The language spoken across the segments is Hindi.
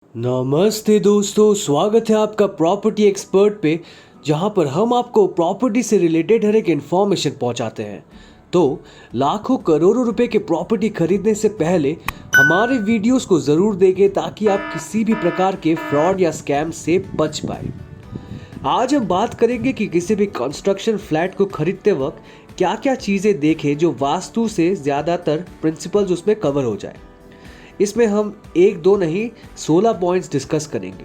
नमस्ते दोस्तों, स्वागत है आपका प्रॉपर्टी एक्सपर्ट पे, जहां पर हम आपको प्रॉपर्टी से रिलेटेड हर एक इन्फॉर्मेशन पहुंचाते हैं। तो लाखों करोड़ों रुपए के प्रॉपर्टी खरीदने से पहले हमारे वीडियोस को ज़रूर देखें ताकि आप किसी भी प्रकार के फ्रॉड या स्कैम से बच पाए। आज हम बात करेंगे कि किसी भी कंस्ट्रक्शन फ्लैट को खरीदते वक्त क्या क्या चीज़ें देखें जो वास्तु से ज़्यादातर प्रिंसिपल्स उसमें कवर हो जाए। इसमें हम एक दो नहीं 16 पॉइंट्स डिस्कस करेंगे।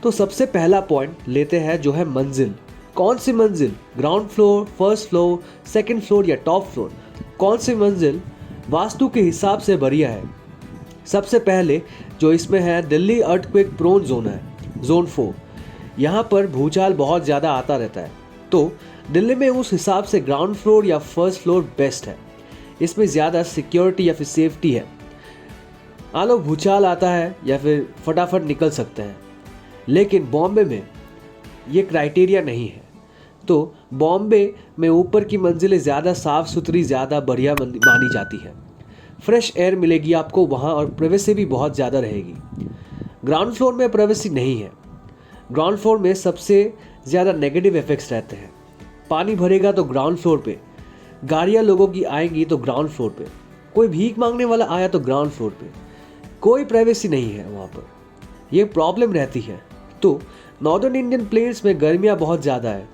तो सबसे पहला पॉइंट लेते हैं जो है मंजिल। कौन सी मंजिल, ground floor, first floor, second floor या टॉप फ्लोर, कौन सी मंजिल वास्तु के हिसाब से बढ़िया है। सबसे पहले जो इसमें है, दिल्ली अर्थक्वेक प्रोन जोन है, जोन 4। यहाँ पर भूचाल बहुत ज़्यादा आता रहता है, तो दिल्ली में उस हिसाब से ग्राउंड फ्लोर या फर्स्ट फ्लोर बेस्ट है। इसमें ज़्यादा सिक्योरिटी या फिर सेफ्टी है। लो भूचाल आता है या फिर फटाफट निकल सकते हैं, लेकिन बॉम्बे में ये क्राइटेरिया नहीं है। तो बॉम्बे में ऊपर की मंजिलें ज़्यादा साफ़ सुथरी, ज़्यादा बढ़िया मानी जाती है। फ्रेश एयर मिलेगी आपको वहाँ और प्राइवेसी भी बहुत ज़्यादा रहेगी। ग्राउंड फ्लोर में प्राइवेसी नहीं है। ग्राउंड फ्लोर में सबसे ज़्यादा नेगेटिव इफेक्ट्स रहते हैं। पानी भरेगा तो ग्राउंड फ्लोर पे, गाड़ियाँ लोगों की आएंगी तो ग्राउंड फ्लोर पे, कोई भीख मांगने वाला आया तो ग्राउंड फ्लोर पे, कोई प्राइवेसी नहीं है वहाँ पर। ये प्रॉब्लम रहती है। तो नॉर्दर्न इंडियन प्लेन्स में गर्मियाँ बहुत ज़्यादा है,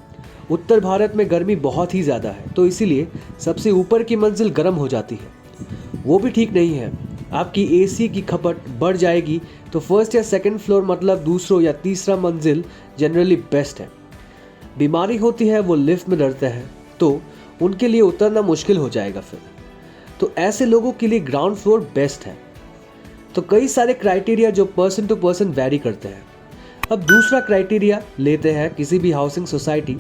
उत्तर भारत में गर्मी बहुत ही ज़्यादा है, तो इसीलिए सबसे ऊपर की मंजिल गर्म हो जाती है। वो भी ठीक नहीं है। आपकी एसी की खपत बढ़ जाएगी, तो फर्स्ट या सेकंड फ्लोर मतलब दूसरा या तीसरा मंजिल जनरली बेस्ट है। बीमारी होती है, वो लिफ्ट में डरते हैं, तो उनके लिए उतरना मुश्किल हो जाएगा फिर। तो ऐसे लोगों के लिए ग्राउंड फ्लोर बेस्ट है। तो कई सारे क्राइटेरिया जो पर्सन टू पर्सन वैरी करते हैं। अब दूसरा क्राइटेरिया लेते हैं, किसी भी हाउसिंग सोसाइटी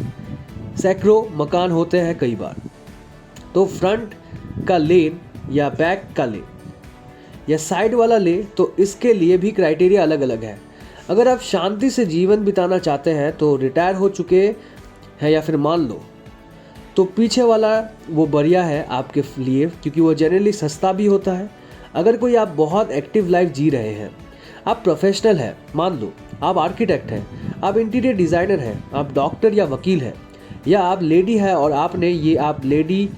सैकड़ों मकान होते हैं कई बार, तो फ्रंट का लेन या बैक का लेन या साइड वाला ले, तो इसके लिए भी क्राइटेरिया अलग अलग है। अगर आप शांति से जीवन बिताना चाहते हैं, तो रिटायर हो चुके हैं या फिर मान लो, तो पीछे वाला वो बढ़िया है आपके लिए, क्योंकि वो जनरली सस्ता भी होता है। अगर कोई आप बहुत एक्टिव लाइफ जी रहे हैं, आप प्रोफेशनल हैं, मान लो आप आर्किटेक्ट हैं, आप इंटीरियर डिज़ाइनर हैं, आप डॉक्टर या वकील हैं, या आप लेडी है और आपने ये आप लेडी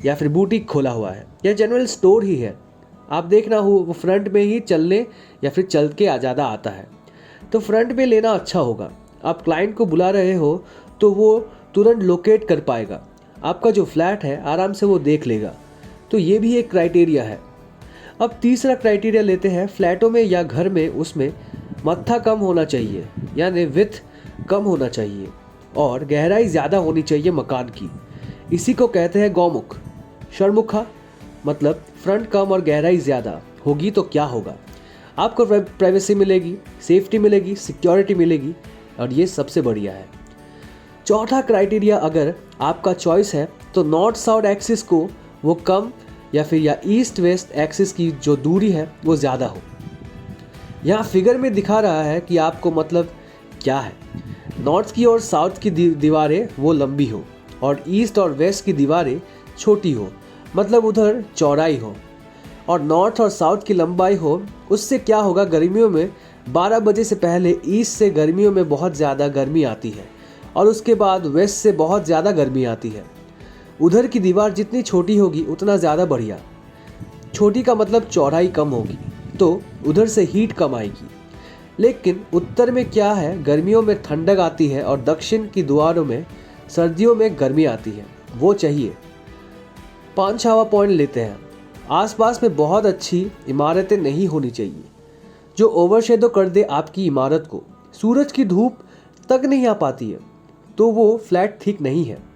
या फिर बुटीक खोला हुआ है या जनरल स्टोर ही है, आप देखना हो वो फ्रंट में ही चलने या फिर चल के ज़्यादा आता है, तो फ्रंट में लेना अच्छा होगा। आप क्लाइंट को बुला रहे हो तो वो तुरंत लोकेट कर पाएगा, आपका जो फ्लैट है आराम से वो देख लेगा। तो ये भी एक क्राइटेरिया है। अब तीसरा क्राइटेरिया लेते हैं, फ्लैटों में या घर में उसमें मत्था कम होना चाहिए, यानी विथ कम होना चाहिए और गहराई ज़्यादा होनी चाहिए मकान की। इसी को कहते हैं गौमुख। षणमुखा मतलब फ्रंट कम और गहराई ज़्यादा होगी तो क्या होगा, आपको प्राइवेसी मिलेगी, सेफ्टी मिलेगी, सिक्योरिटी मिलेगी, और ये सबसे बढ़िया है। चौथा क्राइटेरिया, अगर आपका चॉइस है तो नॉर्थ साउथ एक्सिस को वो कम या फिर या ईस्ट वेस्ट एक्सिस की जो दूरी है वो ज़्यादा हो। यहाँ फिगर में दिखा रहा है कि आपको मतलब क्या है। नॉर्थ की और साउथ की दीवारें वो लंबी हो और ईस्ट और वेस्ट की दीवारें छोटी हो, मतलब उधर चौड़ाई हो, और नॉर्थ और साउथ की लंबाई हो। उससे क्या होगा, गर्मियों में 12 बजे से पहले ईस्ट से गर्मियों में बहुत ज़्यादा गर्मी आती है और उसके बाद वेस्ट से बहुत ज़्यादा गर्मी आती है। उधर की दीवार जितनी छोटी होगी उतना ज़्यादा बढ़िया। छोटी का मतलब चौड़ाई कम होगी, तो उधर से हीट कम आएगी। लेकिन उत्तर में क्या है, गर्मियों में ठंडक आती है और दक्षिण की दीवारों में सर्दियों में गर्मी आती है, वो चाहिए। पांचवा पॉइंट लेते हैं, आसपास में बहुत अच्छी इमारतें नहीं होनी चाहिए जो ओवरशेडो कर दे आपकी इमारत को। सूरज की धूप तक नहीं आ पाती है, तो वो फ्लैट ठीक नहीं है।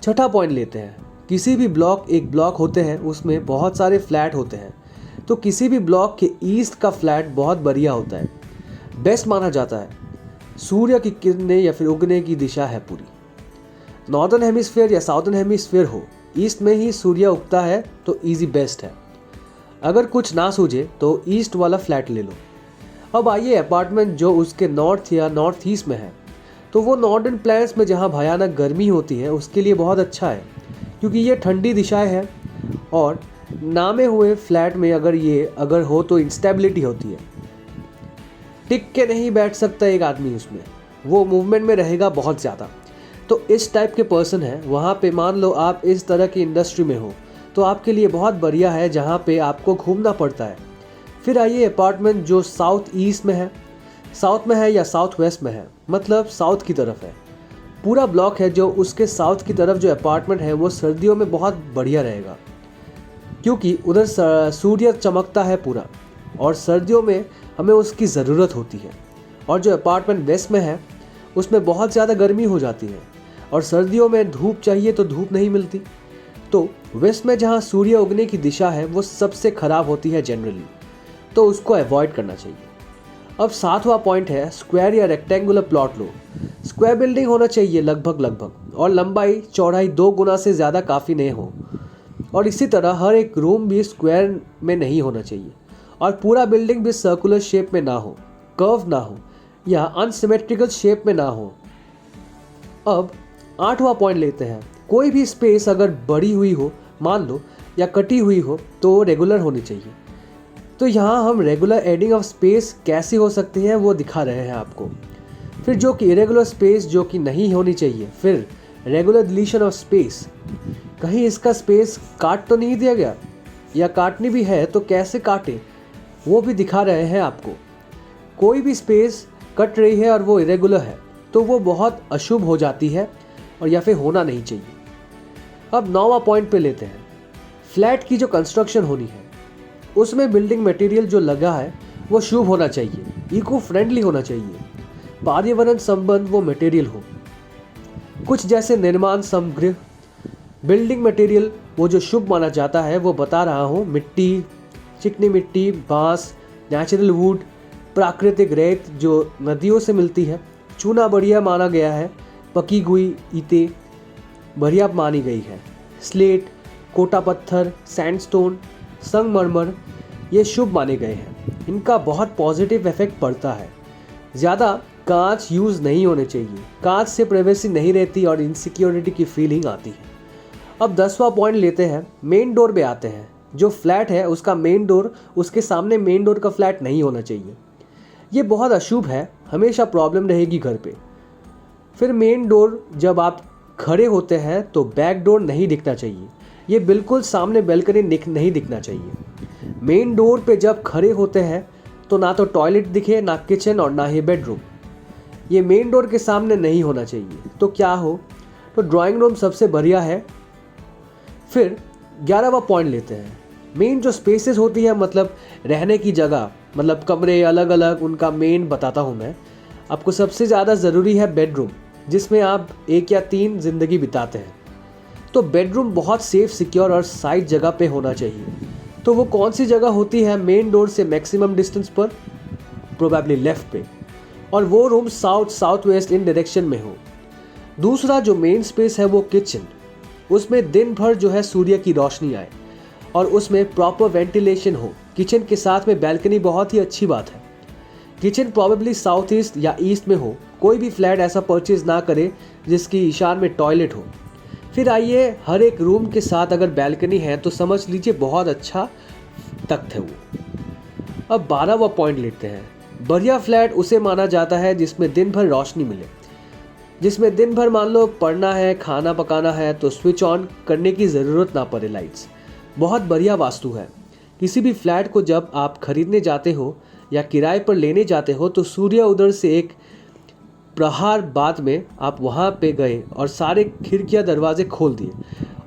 छठा पॉइंट लेते हैं, किसी भी ब्लॉक, एक ब्लॉक होते हैं उसमें बहुत सारे फ्लैट होते हैं, तो किसी भी ब्लॉक के ईस्ट का फ्लैट बहुत बढ़िया होता है, बेस्ट माना जाता है। सूर्य की किरणें या फिर उगने की दिशा है पूरी। नॉर्दर्न हेमिस्फीयर या साउदर्न हेमिस्फीयर हो, ईस्ट में ही सूर्य उगता है तो इजी बेस्ट है। अगर कुछ ना सूझे तो ईस्ट वाला फ्लैट ले लो। अब आइए अपार्टमेंट जो उसके नॉर्थ या नॉर्थ ईस्ट में है, तो वो नॉर्दर्न प्लेन्स में जहाँ भयानक गर्मी होती है उसके लिए बहुत अच्छा है, क्योंकि ये ठंडी दिशाएं है और नामे हुए फ्लैट में अगर हो तो इंस्टेबिलिटी होती है। टिक के नहीं बैठ सकता एक आदमी उसमें, वो मूवमेंट में रहेगा बहुत ज़्यादा। तो इस टाइप के पर्सन है वहाँ पे। मान लो आप इस तरह की इंडस्ट्री में हो तो आपके लिए बहुत बढ़िया है जहाँ पे आपको घूमना पड़ता है। फिर आइए अपार्टमेंट जो साउथ ईस्ट में है, साउथ में है या साउथ वेस्ट में है, मतलब साउथ की तरफ है। पूरा ब्लॉक है जो उसके साउथ की तरफ जो अपार्टमेंट है वो सर्दियों में बहुत बढ़िया रहेगा, क्योंकि उधर सूर्य चमकता है पूरा और सर्दियों में हमें उसकी ज़रूरत होती है। और जो अपार्टमेंट वेस्ट में है उसमें बहुत ज़्यादा गर्मी हो जाती है और सर्दियों में धूप चाहिए तो धूप नहीं मिलती। तो वेस्ट में जहाँ सूर्य उगने की दिशा है वो सबसे ख़राब होती है जनरली, तो उसको अवॉइड करना चाहिए। अब 7वां पॉइंट है स्क्वायर या रेक्टेंगुलर प्लॉट लो। स्क्वायर बिल्डिंग होना चाहिए लगभग और लंबाई चौड़ाई 2 गुना से ज़्यादा काफ़ी नहीं हो। और इसी तरह हर एक रूम भी स्क्वायर में नहीं होना चाहिए और पूरा बिल्डिंग भी सर्कुलर शेप में ना हो, कर्व ना हो या अनसिमेट्रिकल शेप में ना हो। अब 8वां पॉइंट लेते हैं। कोई भी स्पेस अगर बड़ी हुई हो मान लो या कटी हुई हो तो रेगुलर होनी चाहिए। तो यहाँ हम रेगुलर एडिंग ऑफ स्पेस कैसी हो सकती है वो दिखा रहे हैं आपको। फिर जो कि इरेगुलर स्पेस जो कि नहीं होनी चाहिए। फिर रेगुलर डिलीशन ऑफ स्पेस, कहीं इसका स्पेस काट तो नहीं दिया गया, या काटनी भी है तो कैसे काटे वो भी दिखा रहे हैं आपको। कोई भी स्पेस कट रही है और वो इरेगुलर है तो वो बहुत अशुभ हो जाती है और या फिर होना नहीं चाहिए। अब 9वां पॉइंट पे लेते हैं। फ्लैट की जो कंस्ट्रक्शन होनी है उसमें बिल्डिंग मटेरियल जो लगा है वो शुभ होना चाहिए, इको फ्रेंडली होना चाहिए, पर्यावरण संबंध वो मटेरियल हो। कुछ जैसे निर्माण सामग्री, बिल्डिंग मटेरियल वो जो शुभ माना जाता है वो बता रहा हूँ। मिट्टी, चिकनी मिट्टी, बांस, नेचुरल वुड, प्राकृतिक रेत जो नदियों से मिलती है, चूना बढ़िया माना गया है, पकी हुई ईंटें बढ़िया मानी गई है, स्लेट, कोटा पत्थर, सैंडस्टोन, संगमरमर ये शुभ माने गए हैं। इनका बहुत पॉजिटिव इफेक्ट पड़ता है। ज़्यादा कांच यूज़ नहीं होने चाहिए, कांच से प्राइवेसी नहीं रहती और इनसिक्योरिटी की फीलिंग आती है। अब 10वां पॉइंट लेते हैं। मेन डोर पे आते हैं। जो फ्लैट है उसका मेन डोर, उसके सामने मेन डोर का फ्लैट नहीं होना चाहिए। ये बहुत अशुभ है, हमेशा प्रॉब्लम रहेगी घर पे। फिर मेन डोर जब आप खड़े होते हैं तो बैक डोर नहीं दिखना चाहिए, ये बिल्कुल सामने बैल्कनी नहीं दिखना चाहिए। मेन डोर पे जब खड़े होते हैं तो ना तो टॉयलेट दिखे, ना किचन और ना ही बेडरूम। ये मेन डोर के सामने नहीं होना चाहिए। तो क्या हो, तो ड्राइंग रूम सबसे बढ़िया है। फिर 11वां पॉइंट लेते हैं। मेन जो स्पेसेस होती है मतलब रहने की जगह, मतलब कमरे अलग अलग, उनका मेन बताता हूँ मैं आपको। सबसे ज़्यादा ज़रूरी है बेडरूम, जिसमें आप 1 या 3 ज़िंदगी बिताते हैं। तो बेडरूम बहुत सेफ, सिक्योर और साइड जगह पे होना चाहिए। तो वो कौन सी जगह होती है मेन डोर से मैक्सिमम डिस्टेंस पर? प्रोबेबली लेफ्ट पे, और वो रूम साउथ वेस्ट इन डायरेक्शन में हो। दूसरा जो मेन स्पेस है वो किचन, उसमें दिन भर जो है सूर्य की रोशनी आए और उसमें प्रॉपर वेंटिलेशन हो। किचन के साथ में बैल्कनी बहुत ही अच्छी बात है। किचन प्रॉबेबली साउथ ईस्ट या ईस्ट में हो। कोई भी फ्लैट ऐसा परचेज ना करे जिसकी ईशान में टॉयलेट हो। फिर आइए, हर एक रूम के साथ अगर बैल्कनी है तो समझ लीजिए बहुत अच्छा तख्त है वो। अब 12वां पॉइंट लेते हैं। बढ़िया फ्लैट उसे माना जाता है जिसमें दिन भर रोशनी मिले, जिसमें दिन भर मान लो पढ़ना है, खाना पकाना है तो स्विच ऑन करने की ज़रूरत ना पड़े लाइट्स। बहुत बढ़िया वास्तु है। किसी भी फ्लैट को जब आप खरीदने जाते हो या किराए पर लेने जाते हो तो सूर्य उधर से एक प्रहार बाद में आप वहाँ पे गए और सारे खिड़कियाँ दरवाजे खोल दिए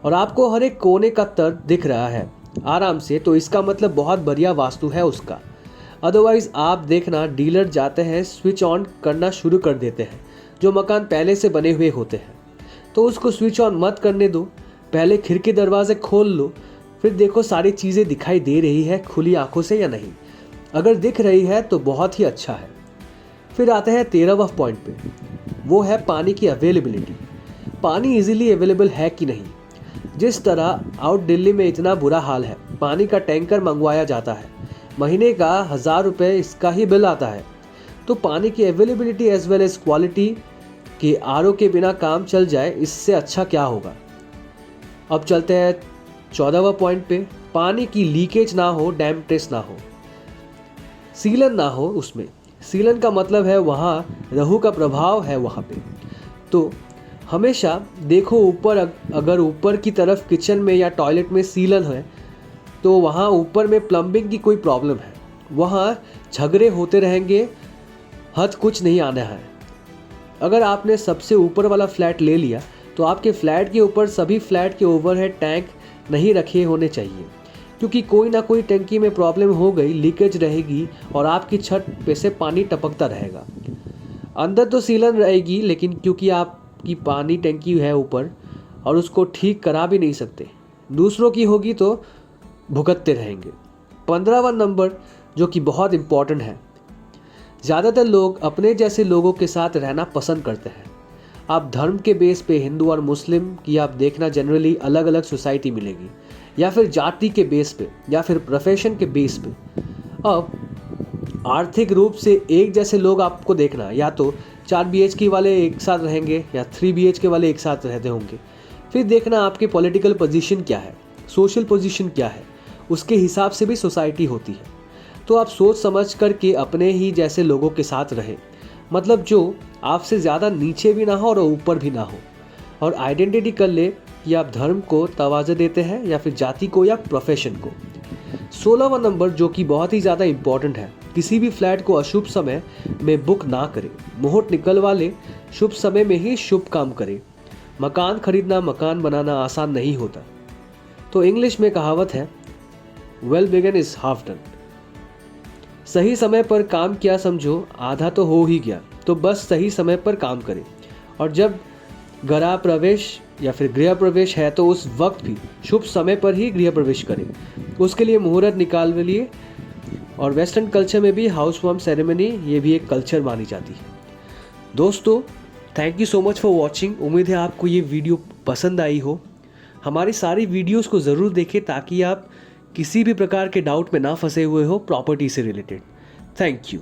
और आपको हर एक कोने का तर दिख रहा है आराम से, तो इसका मतलब बहुत बढ़िया वास्तु है उसका। अदरवाइज़ आप देखना डीलर जाते हैं, स्विच ऑन करना शुरू कर देते हैं जो मकान पहले से बने हुए होते हैं, तो उसको स्विच ऑन मत करने दो। पहले खिड़की दरवाजे खोल लो, फिर देखो सारी चीज़ें दिखाई दे रही है खुली आंखों से या नहीं। अगर दिख रही है तो बहुत ही अच्छा है। फिर आते हैं 13वां पॉइंट पे, वो है पानी की अवेलेबिलिटी। पानी इजीली अवेलेबल है कि नहीं। जिस तरह आउट दिल्ली में इतना बुरा हाल है, पानी का टैंकर मंगवाया जाता है, महीने का 1000 रुपये इसका ही बिल आता है। तो पानी की availability as well as quality कि आरओ के बिना काम चल जाए, इससे अच्छा क्या होगा। अब चलते हैं 14वां पॉइंट पे, पानी की लीकेज ना हो, डैम ट्रेस ना हो, सीलन ना हो उसमें। सीलन का मतलब है वहाँ राहु का प्रभाव है वहाँ पे। तो हमेशा देखो ऊपर, अगर ऊपर की तरफ किचन में या टॉयलेट में सीलन है तो वहाँ ऊपर में प्लम्बिंग की कोई प्रॉब्लम है, वहाँ झगड़े होते रहेंगे, हद कुछ नहीं आना है। अगर आपने सबसे ऊपर वाला फ्लैट ले लिया तो आपके फ्लैट के ऊपर सभी फ्लैट के ओवरहेड टैंक नहीं रखे होने चाहिए, क्योंकि कोई ना कोई टंकी में प्रॉब्लम हो गई, लीकेज रहेगी और आपकी छत पे से पानी टपकता रहेगा। अंदर तो सीलन रहेगी, लेकिन क्योंकि आपकी पानी टंकी है ऊपर और उसको ठीक करा भी नहीं सकते, दूसरों की होगी तो भुगतते रहेंगे। 15वां नंबर जो कि बहुत इम्पॉर्टेंट है, ज़्यादातर लोग अपने जैसे लोगों के साथ रहना पसंद करते हैं। आप धर्म के बेस पे हिंदू और मुस्लिम की आप देखना जनरली अलग अलग सोसाइटी मिलेगी, या फिर जाति के बेस पे, या फिर प्रोफेशन के बेस पे। अब आर्थिक रूप से एक जैसे लोग आपको देखना, या तो 4 BHK वाले एक साथ रहेंगे या 3 BHK वाले एक साथ रहते होंगे। फिर देखना आपके पॉलिटिकल पोजीशन क्या है, सोशल पोजीशन क्या है, उसके हिसाब से भी सोसाइटी होती है। तो आप सोच समझ करके अपने ही जैसे लोगों के साथ रहें, मतलब जो आपसे ज़्यादा नीचे भी ना हो और ऊपर भी ना हो। और आइडेंटिटी कर ले कि आप धर्म को तवज्जो देते हैं या फिर जाति को या प्रोफेशन को। 16वां नंबर जो कि बहुत ही ज़्यादा इम्पॉर्टेंट है, किसी भी फ्लैट को अशुभ समय में बुक ना करें। मुहूर्त निकलवा ले, शुभ समय में ही शुभ काम करें। मकान खरीदना, मकान बनाना आसान नहीं होता। तो इंग्लिश में कहावत है, well begun is half done. सही समय पर काम किया समझो आधा तो हो ही गया। तो बस सही समय पर काम करें, और जब गृह प्रवेश या फिर गृह प्रवेश है तो उस वक्त भी शुभ समय पर ही गृह प्रवेश करें। उसके लिए मुहूर्त निकाल लिए। और वेस्टर्न कल्चर में भी हाउस वार्म सेरेमनी, ये भी एक कल्चर मानी जाती है। दोस्तों, thank you so much for watching. उम्मीद है आपको ये वीडियो पसंद आई हो। हमारी सारी वीडियोस को ज़रूर देखें ताकि आप किसी भी प्रकार के डाउट में ना फंसे हुए हो प्रॉपर्टी से रिलेटेड। Thank you.